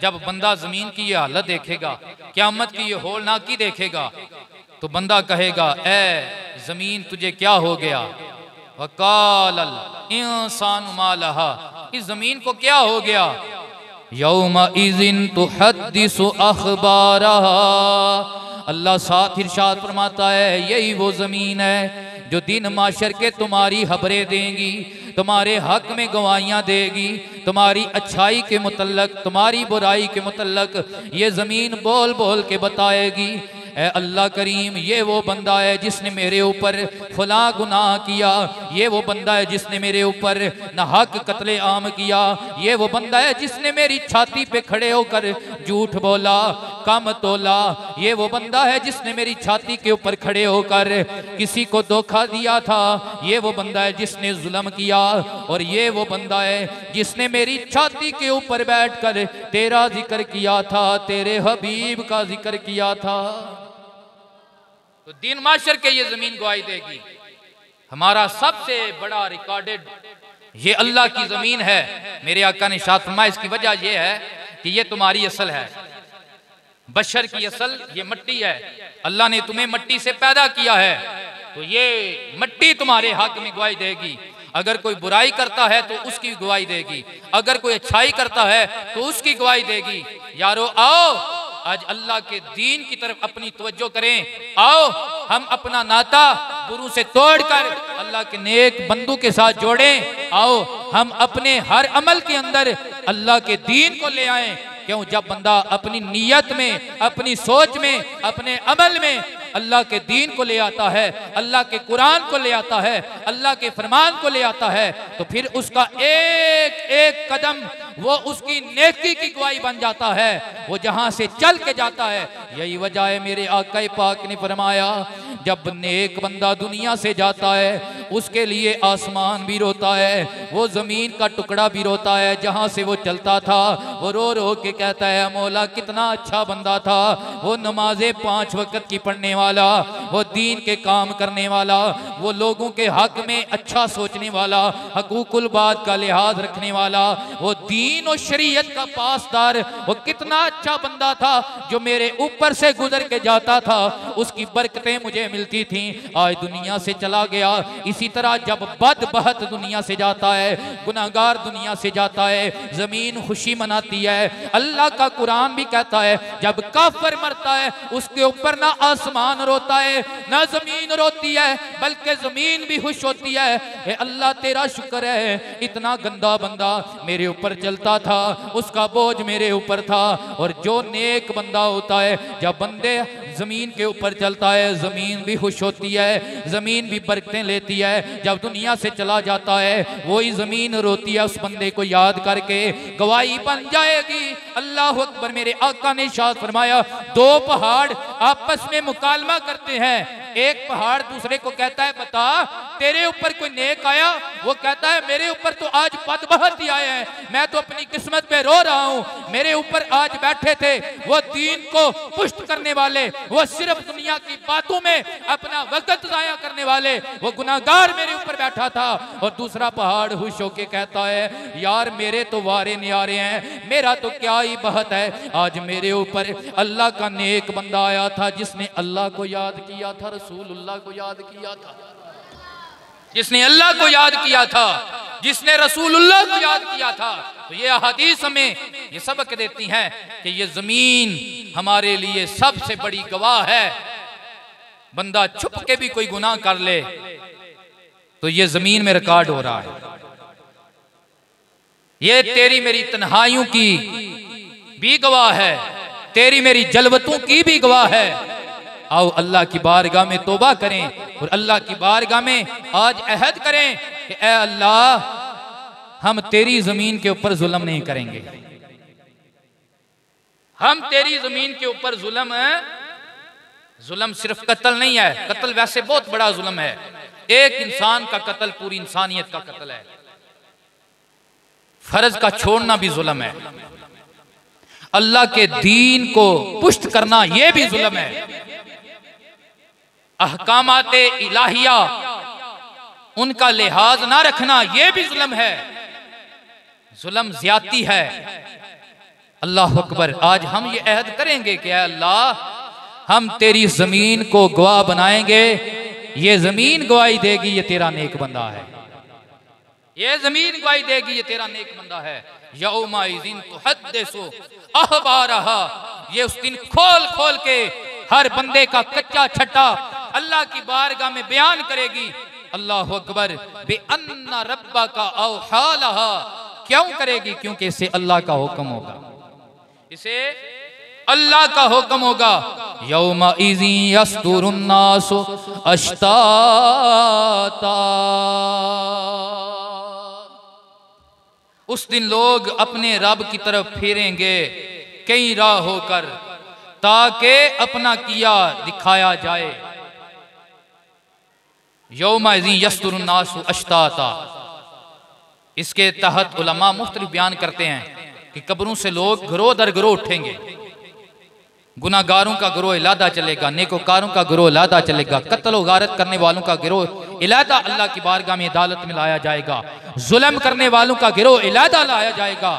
जब बंदा जमीन की ये हालत देखेगा, क़यामत की ये होलनाकी देखेगा, तो बंदा कहेगा ए जमीन तुझे क्या हो गया। वकालल इंसानु मालहा, इस जमीन को क्या हो गया। यौमा इज़िन तुहद्दिसु अखबारहा। अल्लाह साथ इरशाद फरमाता है यही वो जमीन है जो दिन माशर के तुम्हारी खबरें देंगी, तुम्हारे हक में गवाहियाँ देगी, तुम्हारी अच्छाई के मुतल्लक, तुम्हारी बुराई के मुतल्लक ये ज़मीन बोल बोल के बताएगी। ए अल्लाह करीम, ये वो बंदा है जिसने मेरे ऊपर फला गुनाह किया, ये वो बंदा है जिसने मेरे ऊपर न हक कत्ले आम किया, ये वो बंदा है जिसने मेरी छाती पे खड़े होकर झूठ बोला, कम तोला, ये वो बंदा है जिसने मेरी छाती के ऊपर खड़े होकर किसी को धोखा दिया था, ये वो बंदा है जिसने जुल्म किया, और ये वो बंदा है जिसने मेरी छाती के ऊपर बैठकर तेरा जिक्र किया था, तेरे हबीब का जिक्र किया था। तो दिन माशर के ये जमीन गवाही देगी। हमारा सबसे बड़ा रिकॉर्डेड ये अल्लाह की जमीन है। मेरे आका ने इरशाद फरमाया इसकी वजह यह है कि ये तुम्हारी असल है, बशर की असल ये मट्टी है। अल्लाह ने तुम्हें मट्टी से पैदा किया है, तो ये मट्टी तुम्हारे हक में गवाही देगी। अगर कोई बुराई करता है तो उसकी गवाही देगी, अगर कोई अच्छाई करता है तो उसकी गवाही देगी। यारो आओ आज अल्लाह के दीन की तरफ अपनी तवज्जो करें। आओ हम अपना नाता गुरु से तोड़कर अल्लाह के नेक बंदू के साथ जोड़ें। आओ हम अपने हर अमल के अंदर अल्लाह के दीन को ले आएं। क्यों, जब बंदा अपनी नीयत में, अपनी सोच में, अपने अमल में अल्लाह के दीन को ले आता है, अल्लाह के कुरान को ले आता है, अल्लाह के फरमान को ले आता है, तो फिर उसका एक एक कदम वो उसकी नेकी की गवाही बन जाता है, वो जहां से चल के जाता है। यही वजह है मेरे आका पाक ने फरमाया जब नेक बंदा दुनिया से जाता है उसके लिए आसमान भी रोता है, वो जमीन का टुकड़ा भी रोता है। जहां से वो चलता था वो रो रो के कहता है मौला कितना अच्छा बंदा था, वो नमाजें 5 वक्त की पढ़ने वाला, वो दीन के काम करने वाला, वो लोगों के हक में अच्छा सोचने वाला, हकूकुल बात का लिहाज रखने वाला, वो दीन दीन और शरीयत का पासदार, वो कितना अच्छा बंदा था जो मेरे ऊपर से गुजर के जाता था, उसकी बरकतें मुझे मिलती थीं। आज दुनिया से चला गया। इसी तरह जब बदबख्त दुनिया से जाता है, गुनाहगार दुनिया से जाता है, जमीन खुशी मनाती है। अल्लाह का कुरान भी कहता है जब काफिर मरता है उसके ऊपर ना आसमान रोता है ना जमीन रोती है, बल्कि जमीन भी खुश होती है। ए अल्लाह तेरा शुक्र है, इतना गंदा बंदा मेरे ऊपर चलता था, उसका बोझ मेरे ऊपर था। और जो नेक बंदा होता है, जब बंदे जमीन के ऊपर चलता है, जमीन भी खुश होती है, जमीन भी बरकतें लेती है। जब दुनिया से चला जाता है वही जमीन रोती है, उस बंदे को याद करके गवाही बन जाएगी। अल्लाह अकबर। मेरे आका ने इरशाद फरमाया, दो पहाड़ आपस में मुकालमा करते हैं। एक पहाड़ दूसरे को कहता है बता तेरे ऊपर कोई नेक आया? वो कहता है मेरे ऊपर तो आज बदबख्त ही आए हैं, मैं तो अपनी किस्मत पे रो रहा हूँ। मेरे ऊपर आज बैठे थे वो दीन को पुष्ट करने वाले, वो सिर्फ दुनिया की बातों में अपना वक्त जाया करने वाले, वो गुनाहगार मेरे ऊपर बैठा था। और दूसरा पहाड़ खुश होके कहता है यार मेरे तो वारे न्यारे हैं, मेरा तो क्या ही बहत है, आज मेरे ऊपर अल्लाह का नेक बंदा आया था जिसने अल्लाह को याद किया था, रसूलुल्लाह को याद किया था, जिसने अल्लाह को याद किया था, जिसने रसूलुल्लाह को याद किया था। तो ये हदीस हमें ये सबक देती है कि ये जमीन हमारे लिए सबसे बड़ी गवाह है। बंदा छुप के भी कोई गुनाह कर ले तो ये जमीन में रिकॉर्ड हो रहा है। ये तेरी मेरी तन्हाइयों की भी गवाह है, तेरी मेरी जलवतों की भी गवाह है। आओ अल्लाह की बारगाह में तौबा करें और अल्लाह की बारगाह में आज अहद करें कि ऐ अल्लाह हम तेरी जमीन के ऊपर जुल्म नहीं करेंगे, हम तेरी जमीन के ऊपर जुल्म सिर्फ कत्ल नहीं है, कत्ल वैसे बहुत बड़ा जुल्म है, एक इंसान का कत्ल पूरी इंसानियत का कत्ल है। फर्ज का छोड़ना भी जुल्म है, अल्लाह के दीन को पुष्ट करना यह भी जुल्म है, अहकामाते इलाहिया उनका लिहाज ना रखना यह भी जुल्म है, जुल्म ज्यादती है। अल्लाह अकबर। आज हम ये अहद करेंगे कि अल्लाह हम तेरी जमीन को गवाह बनाएंगे, ये जमीन गवाही देगी ये तेरा नेक बंदा है, ये जमीन गवाही देगी ये तेरा नेक बंदा है। यौमाइज़िन तुहद्दिसु अखबारहा, ये उस दिन खोल खोल के हर बंदे का कच्चा छट्टा अल्लाह की बारगाह में बयान करेगी। अल्लाह अकबर। बिअन्ना रब्बका औहा लहा, क्यों करेगी? क्योंकि इसे अल्लाह का हुक्म होगा, इसे अल्लाह का हुक्म होगा। यौमाइज़िन यस्दुरुन्नासु अश्ताता, उस दिन लोग अपने रब की तरफ फिरेंगे कई राह होकर, ताकि अपना किया दिखाया जाए। यौमाइज़िन यस्दुरुन्नासु अश्ताता, इसके तहत उलमा मुख्तलिफ बयान करते हैं कि कब्रों से लोग गिरोह दर गिरोह उठेंगे, गुनाहगारों का गिरोह इलादा चलेगा, नेकोकारों का गिरोह इलादा चलेगा, कत्ल और गारत करने वालों का गिरोह इलादा अल्लाह की बारगाह में अदालत में लाया जाएगा, जुल्म करने वालों का गिरोह इलादा लाया जाएगा,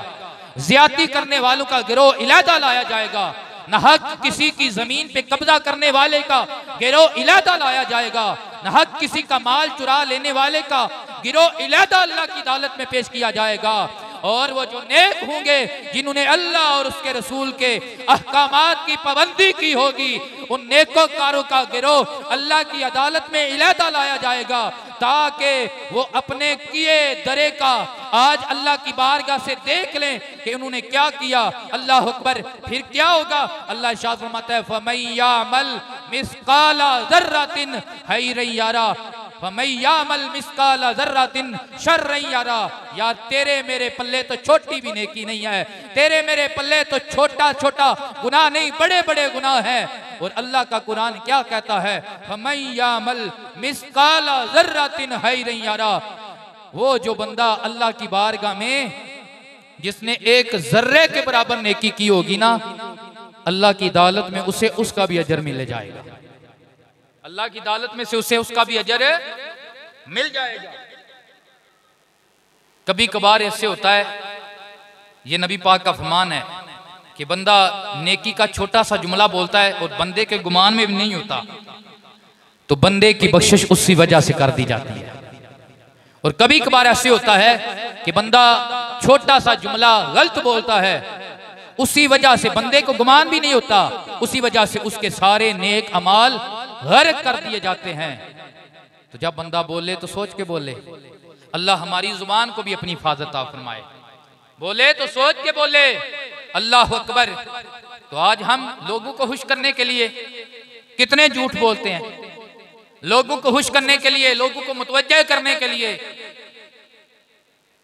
ज्यादती करने वालों का गिरोह इलादा लाया जाएगा, नाहक किसी की जमीन पे कब्जा करने वाले का गिरोह इलादा लाया जाएगा, नाहक किसी का माल चुरा लेने वाले का गिरोह इलादा अल्लाह की अदालत में पेश किया जाएगा। और वो जो नेक होंगे जिन्होंने अल्लाह और उसके रसूल के अहकामात की पाबंदी की होगी, उन नेकोकारों का गिरोह अल्लाह की अदालत में इलादा लाया जाएगा, ताकि वो अपने किए दरे का आज अल्लाह की बारगाह से देख लें कि उन्होंने क्या किया। अल्लाह अकबर। फिर क्या होगा? अल्लाह इरशाद फरमाता है फमय्यामल मिस्काला ज़र्रतिन खैरन यरा फमय्यामल मिस्काला ज़र्रतिन शर्रन यरा। यार तेरे मेरे पल्ले तो छोटी भी नेकी नहीं है, तेरे मेरे पल्ले तो छोटा छोटा गुनाह नहीं, बड़े बड़े गुनाह हैं। और अल्लाह का कुरान क्या कहता है? फमय्यामल मिस्काला ज़र्रतिन खैरन यरा, वो जो बंदा अल्लाह की बारगाह में जिसने एक जर्रे के बराबर नेकी की होगी ना, अल्लाह की अदालत में उसे उसका भी अजर मिल जाएगा, अल्लाह की अदालत में से उसे उसका भी अजर मिल जाएगा। कभी कभार ऐसे होता है ये नबी पाक का फरमान है कि बंदा नेकी का छोटा सा जुमला बोलता है और बंदे के गुमान में भी नहीं होता तो बंदे की बख्शिश उसी वजह से कर दी जाती है। और कभी कभार ऐसे होता है कि बंदा छोटा सा जुमला गलत बोलता है, उसी वजह से बंदे को गुमान भी नहीं होता, उसी वजह से उसके सारे नेक अमाल गर्क कर दिए जाते हैं। तो जब बंदा बोले तो सोच के बोले। अल्लाह हमारी जुबान को भी अपनी हिफाजत अता फरमाए। बोले तो सोच के बोले। अल्लाह अकबर। तो आज हम लोगों को खुश करने के लिए कितने झूठ बोलते हैं, लोगों को खुश करने के लिए, लोगों को मुतवज्जह करने के लिए,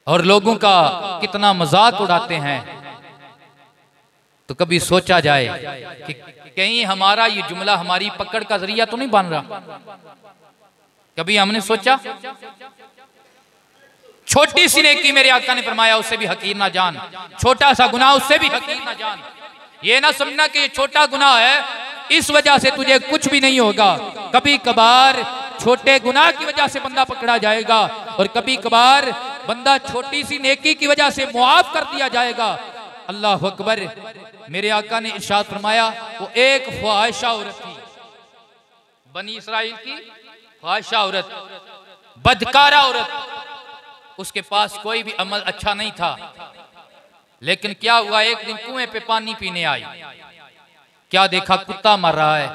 और लोगों का कितना मजाक उड़ाते हैं। तो कभी सोचा जाए कि कहीं हमारा ये जुमला हमारी पकड़ का जरिया तो नहीं बन रहा। कभी हमने सोचा? छोटी सी नेकी मेरे आका ने फरमाया उससे भी हकीर ना जान, छोटा सा गुनाह उससे भी हकीर ना जान। ये ना समझना कि ये छोटा गुनाह है इस वजह से तुझे कुछ भी नहीं होगा। कभी कभार छोटे गुनाह की वजह से बंदा पकड़ा जाएगा और कभी कभार बंदा छोटी सी नेकी की वजह से मुआफ कर दिया जाएगा। अल्लाह अकबर। मेरे आका ने इरशाद फरमाया वो एक ख्वाहिशा औरत थी, बनी इसराइल की ख्वाहिशा औरत, बदकारा औरत, उसके पास कोई भी अमल अच्छा नहीं था। लेकिन क्या हुआ, एक दिन कुएं पे पानी पीने आई, क्या देखा कुत्ता मर रहा है,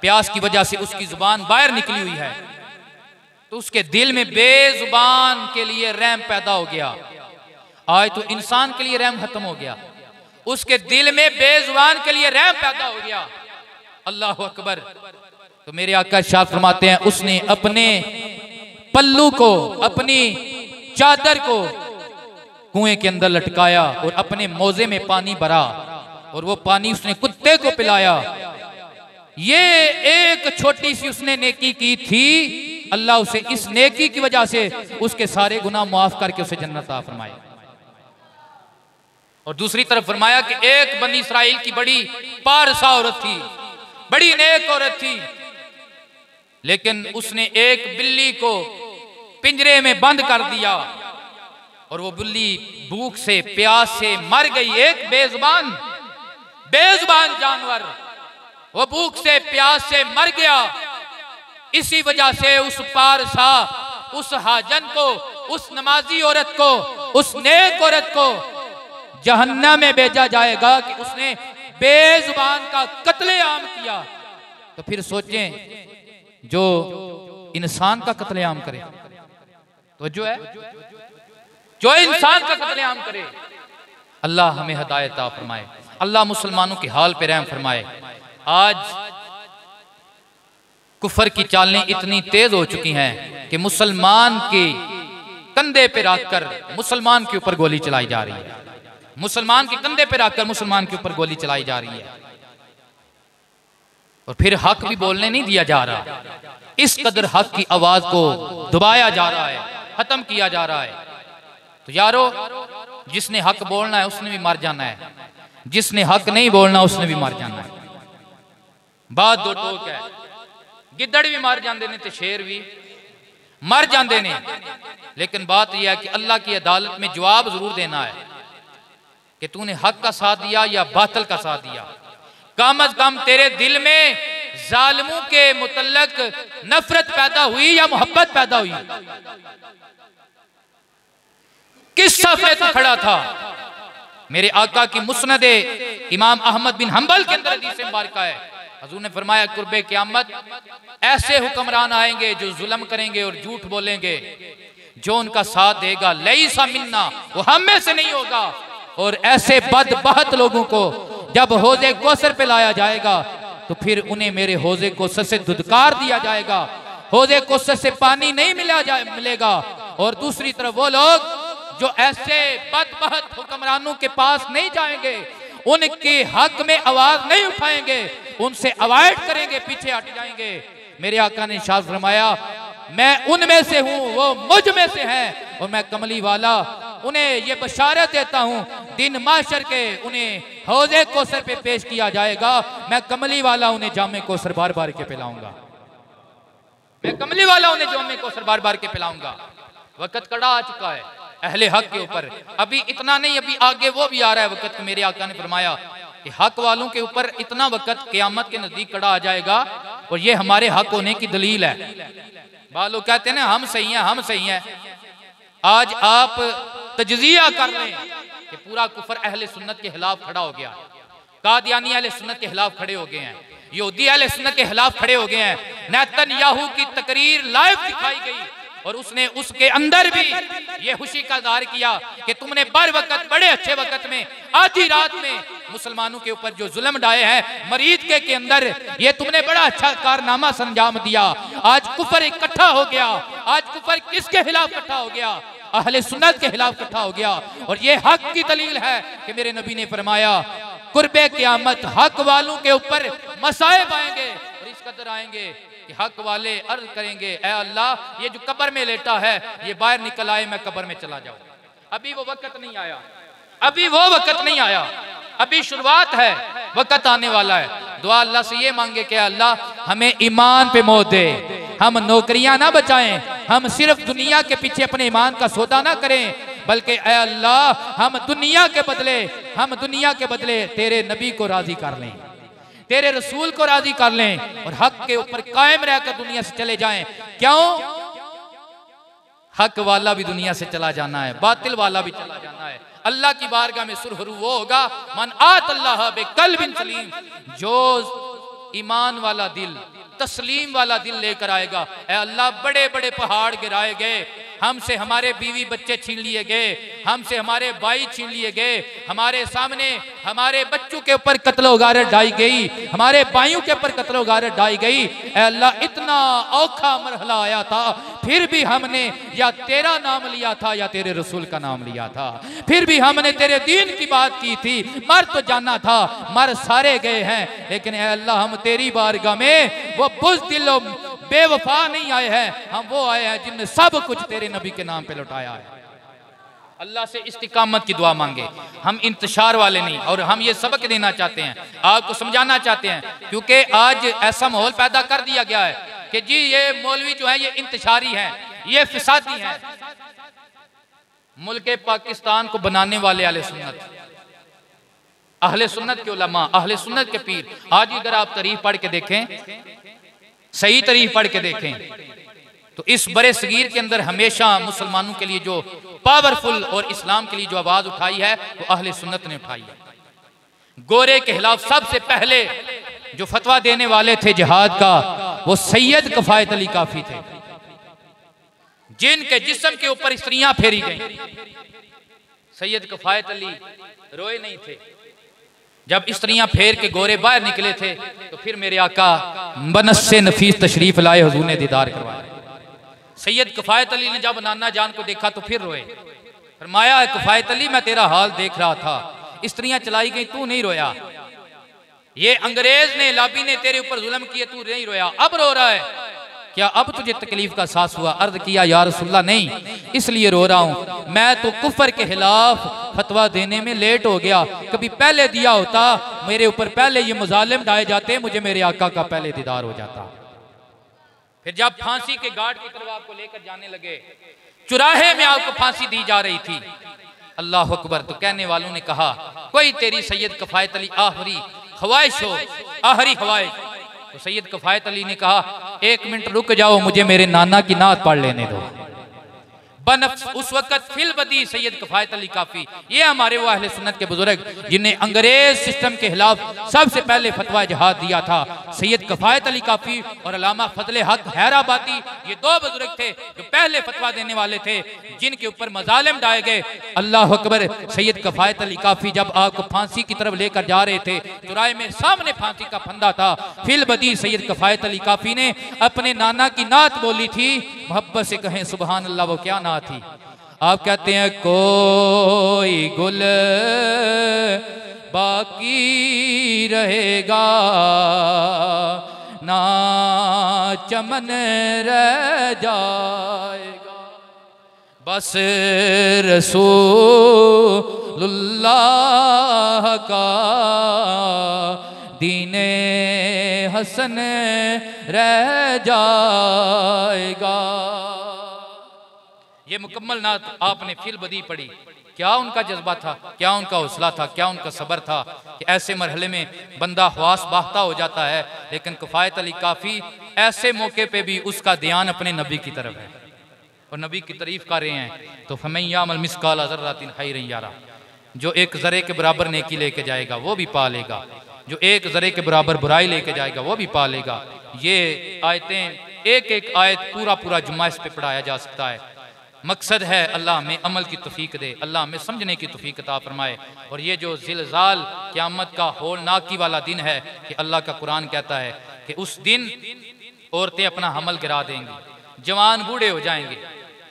प्यास की वजह से उसकी जुबान बाहर निकली हुई है। तो उसके दिल में बेजुबान के लिए रहम पैदा हो गया। आज तो इंसान के लिए रहम खत्म हो गया, उसके दिल में बेजुबान के लिए रहम पैदा हो गया। अल्लाह अकबर। तो मेरे आका इरशाद फरमाते हैं उसने अपने पल्लू को, अपनी चादर को कुएं के अंदर लटकाया और अपने मोजे में पानी भरा और वो पानी उसने कुत्ते को पिलाया। ये एक छोटी सी उसने नेकी की थी, अल्लाह उसे इस नेकी की वजह से उसके सारे गुनाह माफ करके उसे जन्नत अता फरमाए। और दूसरी तरफ फरमाया कि एक बनी इसराइल की बड़ी पारसा औरत थी, बड़ी नेक औरत थी, लेकिन उसने एक बिल्ली को पिंजरे में बंद कर दिया और वो बिल्ली भूख से प्यास से मर गई। एक बेजुबान जानवर वो भूख से प्यास से मर गया। इसी वजह से उस पारसा, उस हाजन को, उस नमाजी औरत को, उस नेक औरत को जहन्नम में भेजा जाएगा कि उसने बेजुबान का कत्लेआम किया। तो फिर सोचें जो इंसान का कत्लेआम करे, तो जो है जो इंसान का कत्लेआम करे। अल्लाह हमें हिदायत अता फरमाए, अल्लाह मुसलमानों के हाल पे रहम फरमाए। आज कुफर की चालें इतनी तेज हो चुकी हैं कि मुसलमान के कंधे पे रखकर मुसलमान के ऊपर गोली चलाई जा रही है, मुसलमान के कंधे पे रखकर मुसलमान के ऊपर गोली चलाई जा रही है। और फिर हक भी बोलने नहीं दिया जा रहा, इस कदर हक की आवाज को दबाया जा रहा है, खत्म किया जा रहा है। तो यारो, जिसने हक बोलना है उसने भी मर जाना है, जिसने हक नहीं बोलना उसने भी मर जाना है। बात दो टोक है, गिद्दड़ भी मर जाते ने तो शेर भी मर जाते ने। लेकिन बात यह है कि अल्लाह की अदालत में जवाब जरूर देना है कि तूने हक का साथ दिया या बातिल का साथ दिया। कम अज कम तेरे दिल में जालिमों के मुतल्लक नफरत पैदा हुई या मोहब्बत पैदा हुई? किस सफ में तू खड़ा था? मेरे आका की मुस्नदे इमाम अहमद बिन हंबल के अंदर हदीस मुबारका है, हुजूर ने फरमाया कुर्बे क़यामत ऐसे हुक्मरान आएंगे जो जुल्म करेंगे और झूठ बोलेंगे, जो उनका साथ देगा लईसा मिन्ना, वो हम में से नहीं होगा। और ऐसे बदबख्त लोगों को जब हौज़े कौसर पे लाया जाएगा तो फिर उन्हें मेरे हौज़े कौसर से धुदकार दिया जाएगा, हौज़े कौसर से पानी नहीं मिलेगा। और दूसरी तरफ वो लोग जो ऐसे बदबख्त हुक्मरानों के पास नहीं जाएंगे, उनके हक में आवाज नहीं उठाएंगे, उनसे अवॉइड करेंगे, पीछे हट जाएंगे। मेरे आका ने इरशाद फरमाया मैं उनमें से हूं, वो मुझ में से हैं, और मैं कमली वाला उन्हें ये बशारत देता हूं दिन माशर के उन्हें हौज़े कौसर पे पेश किया जाएगा। मैं कमली वाला उन्हें जामे कौसर बार बार के पिलाऊंगा, मैं कमली वाला उन्हें जामे कौसर बार बार के पिलाऊंगा। वक्त कड़ा आ चुका है, अहले हक के ऊपर। अभी इतना नहीं, अभी आगे वो भी आ रहा है वक्त। मेरे आका ने फरमाया कि हक वालों के ऊपर इतना वक्त क़यामत के नजदीक खड़ा आ जाएगा, और ये हमारे हक होने की दलील है। बालों कहते हैं ना हम सही हैं, हम सही हैं। आज आप तजजिया कर रहे हैं कि पूरा कुफर अहले सुन्नत के खिलाफ खड़ा हो गया, कादियानी अहले सुन्नत के खिलाफ खड़े हो गए हैं, यहूदी अहले सुन्नत के खिलाफ खड़े हो गए हैं। नेतन्याहू की तकरीर लाइव दिखाई गई और उसने उसके अंदर भी ये खुशी का इज़हार किया कि तुमने बर वक्त, बड़े अच्छे वक्त में, आधी रात में मुसलमानों के ऊपर जो जुल्म ढाए हैं मरीद के अंदर, ये तुमने बड़ा अच्छा कारनामा संजाम दिया। आज कुफर इकट्ठा हो गया। आज कुफर किसके खिलाफ इकट्ठा हो गया? अहले सुन्नत के खिलाफ इकट्ठा हो गया। और ये हक की दलील है कि मेरे नबी ने फरमाया कुर्बे क़यामत हक वालों के ऊपर मसाइब आएंगे और इस कदर आएंगे कि हक वाले अर्ज करेंगे, ऐ अल्लाह ये जो कब्र में लेटा है ये बाहर निकल आए, मैं कब्र में चला जाऊं। अभी वो वक्त नहीं आया, अभी वो वक्त नहीं आया, अभी शुरुआत है, वक्त आने वाला है। दुआ अल्लाह से ये मांगे कि अल्लाह हमें ईमान पे मोह दे, हम नौकरियां ना बचाएं, हम सिर्फ दुनिया के पीछे अपने ईमान का सौदा ना करें, बल्कि ऐ अल्लाह हम दुनिया के बदले तेरे नबी को राजी कर लें, तेरे रसूल को राजी कर लें और हक के ऊपर कायम रहकर दुनिया से चले जाएं। क्यों? हक वाला भी दुनिया से चला जाना है, बातिल वाला भी चला जाना है। अल्लाह की बारगाह में सुरहरू वो होगा मन आत अल्लाह बिक़ल्बिन सलीम, जो ईमान वाला दिल, तस्लीम वाला दिल लेकर आएगा। ऐ अल्लाह बड़े बड़े पहाड़ गिराए गए, हमसे हमारे बीवी बच्चे छीन लिए गए, हमसे हमारे भाई छीन लिए गए, हमारे सामने हमारे बच्चों के ऊपर कत्ल गारत ढाई गई, हमारे भाइयों के ऊपर कत्ल गारत ढाई गई। ऐ अल्लाह इतना औखा मरहला आया था, फिर भी हमने या तेरा नाम लिया था या तेरे रसूल का नाम लिया था, फिर भी हमने तेरे दीन की बात की थी। मर तो जाना था, मर सारे गए हैं, लेकिन ऐ अल्लाह हम तेरी बारगाह में वो बुज़दिल बेवफा नहीं आए हैं, हम वो आए हैं जिनने सब कुछ तेरे नबी के नाम पे लौटाया है। अल्लाह से इस्तिकामत की दुआ मांगे, हम इंतशार वाले नहीं। और हम ये सबक देना चाहते हैं, आपको समझाना चाहते हैं, क्योंकि आज ऐसा माहौल पैदा कर दिया गया है कि जी ये मौलवी जो है ये इंतशारी है, ये फिसादी है। मुल्क पाकिस्तान को बनाने वाले अहले सुन्नत के उलमा, अहले सुन्नत के पीर, आज अगर आप तारीख पढ़ के देखें, सही तारीख पढ़ के देखें, तो इस बड़े सगीर के अंदर हमेशा मुसलमानों के लिए जो पावरफुल और इस्लाम के लिए जो आवाज उठाई है वो अहले सुन्नत ने उठाई है। गोरे के खिलाफ सबसे पहले जो फतवा देने वाले थे जिहाद का, वो सैयद कफायत अली काफी थे, जिनके जिस्म के ऊपर स्त्रियां फेरी गईं। सैयद कफायत अली रोए नहीं थे। जब स्त्रियां फेर के गोरे बाहर निकले थे तो फिर मेरे आका बनस्से नफीस तशरीफ लाए, हुजूर ने दीदार करवाया। सैयद कफायत अली ने जब नाना जान को देखा तो फिर रोए। फरमाया कफायत अली मैं तेरा हाल देख रहा था, स्त्रियां चलाई गई तू नहीं रोया, ये अंग्रेज ने लाबी ने तेरे ऊपर जुल्म किए तू नहीं रोया, अब रो रहा है, क्या अब तुझे तकलीफ का एहसास हुआ? अर्ज किया या रसूलल्लाह नहीं, इसलिए रो रहा हूं, मैं तो कुफर के खिलाफ फतवा देने में लेट हो गया, कभी पहले दिया होता, मेरे ऊपर पहले ये मुजालिम ढाए जाते, मुझे मेरे आका का पहले दीदार हो जाता। फिर जब फांसी के घाट की तरफ आपको लेकर जाने लगे, चुराहे में आपको फांसी दी जा रही थी, अल्लाह अकबर, तो कहने वालों ने कहा कोई तेरी सैयद कफायत अली आखिरी ख्वाहिश हो, आखिरी ख्वाहिश। तो सैयद कफायत अली ने कहा 1 मिनट रुक जाओ, मुझे मेरे नाना की नात पढ़ लेने दो। बनफ्स उस वक्त फिल बदी सैयद कफायत अली काफी, ये हमारे वो अहले सुन्नत के बुजुर्ग जिन्हें अंग्रेज सिस्टम के खिलाफ सबसे पहले फतवा जिहाद दिया था। सैयद कफायत अली काफी और अल्लामा फजले हक हैराबादी, ये 2 बुजुर्ग थे जो पहले फतवा देने वाले थे, जिनके ऊपर मजालिम ढाए गए। अल्लाह अकबर, सैयद कफायत अली काफी जब आपको फांसी की तरफ लेकर जा रहे थे, चुराहे में सामने फांसी का फंदा था, फिल बदी सैयद कफायत अली काफी ने अपने नाना की नात बोली थी, मोहब्बत से कहें सुबहान अल्लाह, वो क्या नात थी? आप कहते हैं कोई गुल बाकी रहेगा ना चमन रह जाएगा, बस रसूलुल्लाह का दीने हसन रह जाएगा। ये मुकम्मल नात आपने फिल बदी पढ़ी। क्या उनका जज्बा था, क्या उनका हौसला था, क्या उनका सब्र था कि ऐसे मरहले में बंदा हवास बाहता हो जाता है। लेकिन किफ़ायत अली काफ़ी ऐसे मौके पे भी उसका ध्यान अपने नबी की तरफ है और नबी की तारीफ कर रहे हैं। तो फमैयामल मिस्काल ज़र्रातिन खैरन यरा, जो एक ज़रे के बराबर नेकी लेके जाएगा वो भी पा लेगा, जो एक ज़रे के बराबर बुराई लेके जाएगा वो भी पा लेगा। ये आयतें एक एक आयत पूरा पूरा जुम्मा इस पे पढ़ाया जा सकता है। मकसद है अल्लाह हमें अमल की तौफीक दे, अल्लाह हमें समझने की तौफीक अता फरमाए। और ये जो ज़िलज़ाल क़यामत का होलनाकी वाला दिन है कि अल्लाह का कुरान कहता है कि उस दिन औरतें अपना हमल गिरा देंगी, जवान बूढ़े हो जाएंगे,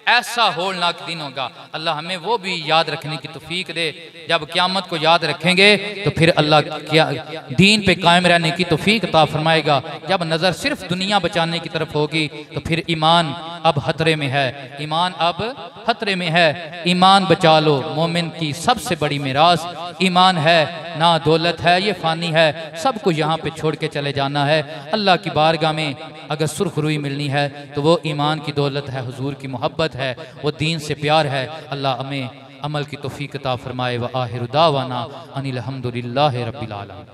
ऐसा होलनाक दिन होगा। अल्लाह हमें वो भी याद रखने की तौफीक दे। जब क़यामत को याद रखेंगे तो फिर अल्लाह क्या दीन पे कायम रहने की तौफीक अता फरमाएगा। जब नज़र सिर्फ दुनिया बचाने की तरफ होगी तो फिर ईमान अब खतरे में है, ईमान अब खतरे में है। ईमान बचा लो, मोमिन की सबसे बड़ी मिरास ईमान है, ना दौलत है, ये फ़ानी है, सब कुछ यहाँ पे छोड़ के चले जाना है। अल्लाह की बारगाह में अगर सुरखरुई मिलनी है तो वो ईमान की दौलत है, हुजूर की मोहब्बत है, वो दीन से प्यार है। अल्लाह हमें अमल की तौफीक अता फरमाए। व आखिर दावाना अनिल हम्दुलिल्लाहि रब्बिल आलमीन।